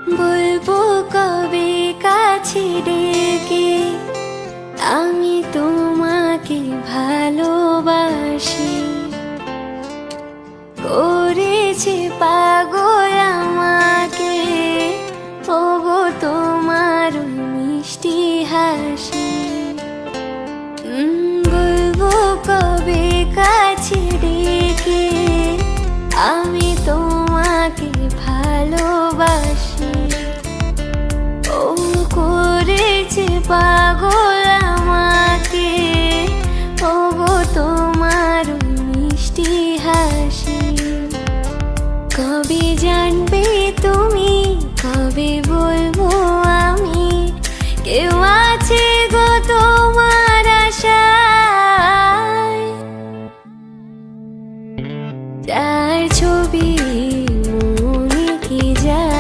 বলবো কবে কাছে ডেকে আমি তোমাকে ভালোবাসি। করেছে পাগল আমাকে ওগো তোমার ওই মিষ্টি হাসি। বলবো কবে কাছে ডেকে আমি তোমাকে ভালোবাসি। ও করেছে পাগল